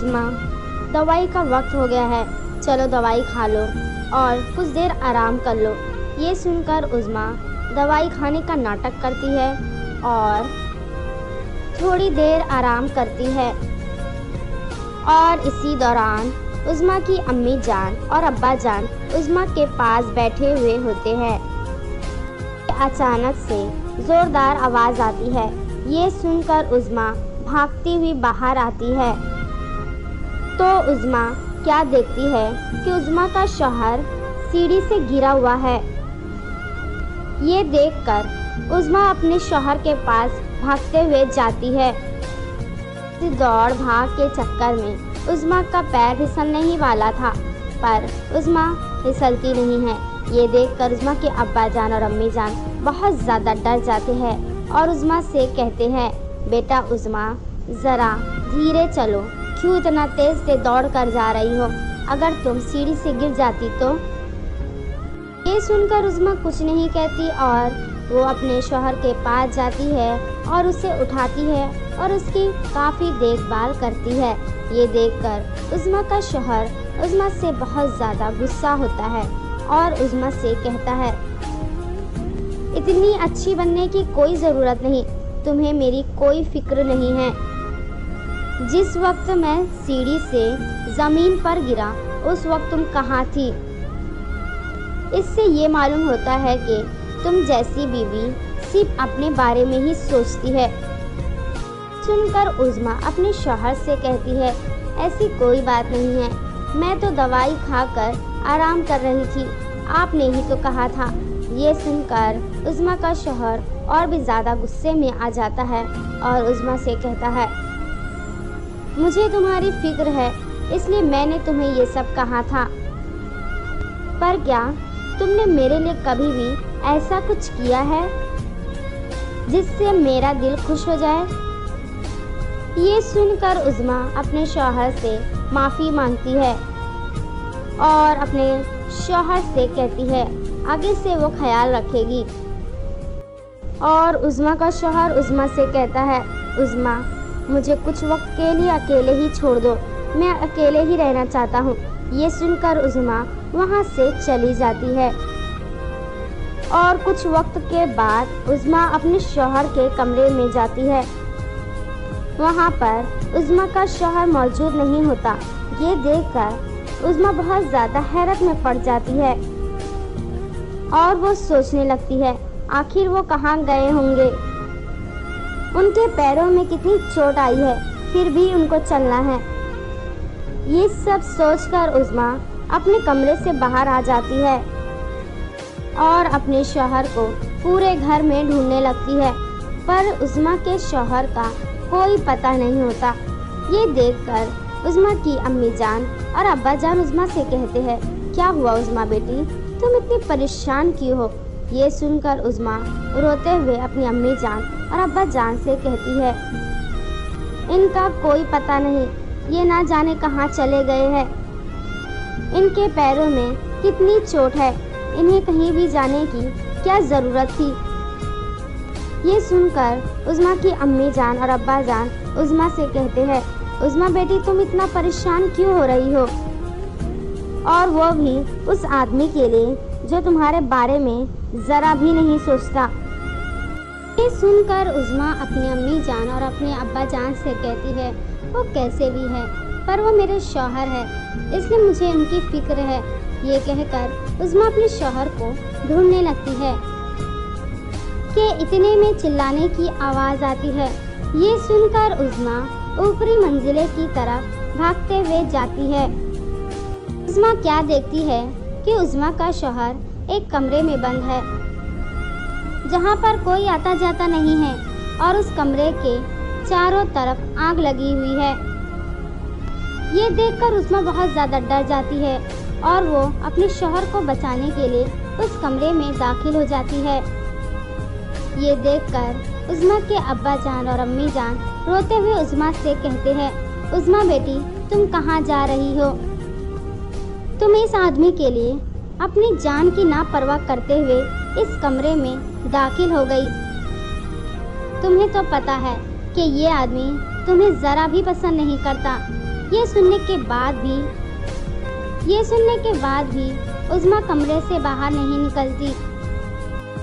उज़्मा, दवाई का वक्त हो गया है, चलो दवाई खा लो और कुछ देर आराम कर लो। ये सुनकर उज़्मा दवाई खाने का नाटक करती है और थोड़ी देर आराम करती है। और इसी दौरान उज़्मा की अम्मी जान और अब्बा जान उज़्मा के पास बैठे हुए होते हैं। अचानक से ज़ोरदार आवाज़ आती है। ये सुनकर उज़्मा भागती हुई बाहर आती है तो उज़्मा क्या देखती है कि उज़्मा का शौहर सीढ़ी से गिरा हुआ है। ये देखकर उज़्मा अपने शौहर के पास भागते हुए जाती है। इस दौड़ भाग के चक्कर में उज़्मा का पैर फिसलने ही वाला था, पर उज़्मा फिसलती नहीं है। ये देखकर उज़्मा के अब्बा जान और अम्मी जान बहुत ज़्यादा डर जाते हैं और उज़्मा से कहते हैं, बेटा उज़्मा, ज़रा धीरे चलो, क्यों इतना तेज़ से दौड़ कर जा रही हो? अगर तुम सीढ़ी से गिर जाती तो? ये सुनकर उज़्मा कुछ नहीं कहती और वो अपने शौहर के पास जाती है और उसे उठाती है और उसकी काफ़ी देखभाल करती है। ये देखकर उज़्मा का शौहर उज़्मा से बहुत ज़्यादा गुस्सा होता है और उज़्मा से कहता है, इतनी अच्छी बनने की कोई ज़रूरत नहीं, तुम्हें मेरी कोई फिक्र नहीं है। जिस वक्त मैं सीढ़ी से ज़मीन पर गिरा उस वक्त तुम कहाँ थी? इससे ये मालूम होता है कि तुम जैसी बीवी सिर्फ अपने बारे में ही सोचती है। सुनकर उज़्मा अपने शौहर से कहती है, ऐसी कोई बात नहीं है, मैं तो दवाई खाकर आराम कर रही थी, आपने ही तो कहा था। ये सुनकर उज़्मा का शौहर और भी ज़्यादा गुस्से में आ जाता है और उज़्मा से कहता है, मुझे तुम्हारी फिक्र है, इसलिए मैंने तुम्हें ये सब कहा था, पर क्या तुमने मेरे लिए कभी भी ऐसा कुछ किया है जिससे मेरा दिल खुश हो जाए? ये सुनकर उज़्मा अपने शौहर से माफ़ी मांगती है और अपने शौहर से कहती है आगे से वो ख्याल रखेगी। और उज़्मा का शौहर उज़्मा से कहता है, उज़्मा, मुझे कुछ वक्त के लिए अकेले ही छोड़ दो, मैं अकेले ही रहना चाहता हूँ। ये सुनकर उज़्मा वहाँ से चली जाती है और कुछ वक्त के बाद उज़्मा अपने शौहर के कमरे में जाती है। वहाँ पर उज़्मा का शौहर मौजूद नहीं होता। ये देखकर उज़्मा बहुत ज़्यादा हैरत में पड़ जाती है और वो सोचने लगती है, आखिर वो कहाँ गए होंगे? उनके पैरों में कितनी चोट आई है, फिर भी उनको चलना है। ये सब सोचकर उज़्मा अपने कमरे से बाहर आ जाती है और अपने शौहर को पूरे घर में ढूंढने लगती है, पर उज़्मा के शौहर का कोई पता नहीं होता। ये देखकर उज़्मा की अम्मी जान और अब्बा जान उज़्मा से कहते हैं, क्या हुआ उज़्मा बेटी, तुम इतनी परेशान क्यों हो? ये सुनकर उज़्मा रोते हुए अपनी अम्मी जान और अब्बा जान से कहती है, इनका कोई पता नहीं, ये ना जाने कहाँ चले गए हैं। इनके पैरों में कितनी चोट है, इन्हें कहीं भी जाने की क्या ज़रूरत थी? ये सुनकर उज़्मा की अम्मी जान और अब्बा जान उज़्मा से कहते हैं, उज़्मा बेटी, तुम इतना परेशान क्यों हो रही हो? और वो भी उस आदमी के लिए जो तुम्हारे बारे में ज़रा भी नहीं सोचता। ये सुनकर उज़्मा अपनी अम्मी जान और अपने अब्बा जान से कहती है, वो कैसे भी है, पर वो मेरे शौहर है, इसलिए मुझे उनकी फ़िक्र है। ये कहकर उज़्मा अपने शौहर को ढूंढने लगती है कि इतने में चिल्लाने की आवाज़ आती है। ये सुनकर उज़्मा ऊपरी मंजिले की तरफ भागते हुए जाती है। उज़्मा क्या देखती है कि उज़्मा का शौहर एक कमरे में बंद है जहाँ पर कोई आता जाता नहीं है और उस कमरे के चारों तरफ आग लगी हुई है। ये देखकर उज़्मा बहुत ज़्यादा डर जाती है और वो अपने शौहर को बचाने के लिए उस कमरे में दाखिल हो जाती है। ये देखकर उज़्मा के अब्बा जान और अम्मी जान रोते हुए उज़्मा से कहते हैं, उज़्मा बेटी, तुम कहाँ जा रही हो? तुम इस आदमी के लिए अपनी जान की नापरवाह करते हुए इस कमरे में दाखिल हो गई। तुम्हें तो पता है कि ये आदमी तुम्हें ज़रा भी पसंद नहीं करता। ये सुनने के बाद भी उज़्मा कमरे से बाहर नहीं निकलती।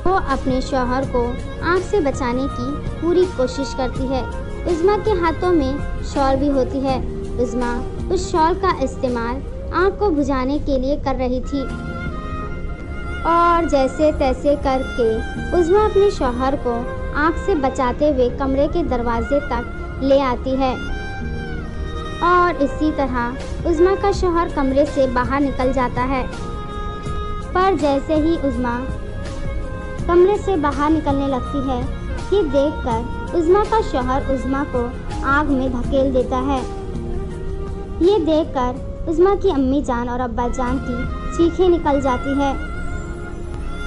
वो अपने शौहर को आग से बचाने की पूरी कोशिश करती है। उज़्मा के हाथों में शॉल भी होती है। उज़्मा उस शॉल का इस्तेमाल आग को बुझाने के लिए कर रही थी और जैसे तैसे करके उज़्मा अपने शौहर को आग से बचाते हुए कमरे के दरवाजे तक ले आती है और इसी तरह उज़्मा का शौहर कमरे से बाहर निकल जाता है। पर जैसे ही उज़्मा कमरे से बाहर निकलने लगती है, ये देखकर उज़्मा का शौहर उज़्मा को आग में धकेल देता है। ये देखकर उज़्मा की अम्मी जान और अब्बा जान की चीखें निकल जाती है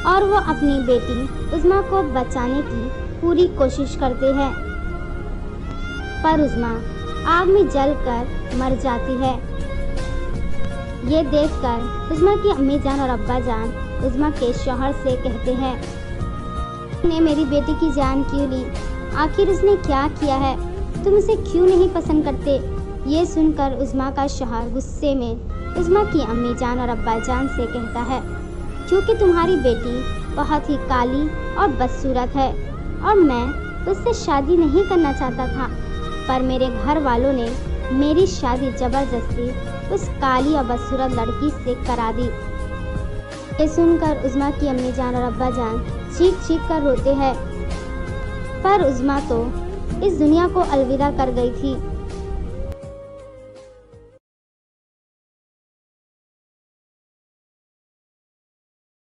और वो अपनी बेटी उज़्मा को बचाने की पूरी कोशिश करते हैं, पर उज़्मा आग में जलकर मर जाती है। ये देखकर उज़्मा की अम्मी जान और अब्बा जान उज़्मा के शौहर से कहते हैं, ने मेरी बेटी की जान क्यों ली? आखिर उसने क्या किया है? तुम उसे क्यों नहीं पसंद करते? ये सुनकर उज़्मा का शौहर गुस्से में उज़्मा की अम्मी जान और अब्बा जान से कहता है, क्योंकि तुम्हारी बेटी बहुत ही काली और बदसूरत है और मैं उससे शादी नहीं करना चाहता था, पर मेरे घर वालों ने मेरी शादी ज़बरदस्ती उस काली और बदसूरत लड़की से करा दी। ये सुनकर उज़्मा की अम्मी जान और अब्बा जान चीख चीख कर रोते हैं, पर उज़्मा तो इस दुनिया को अलविदा कर गई थी।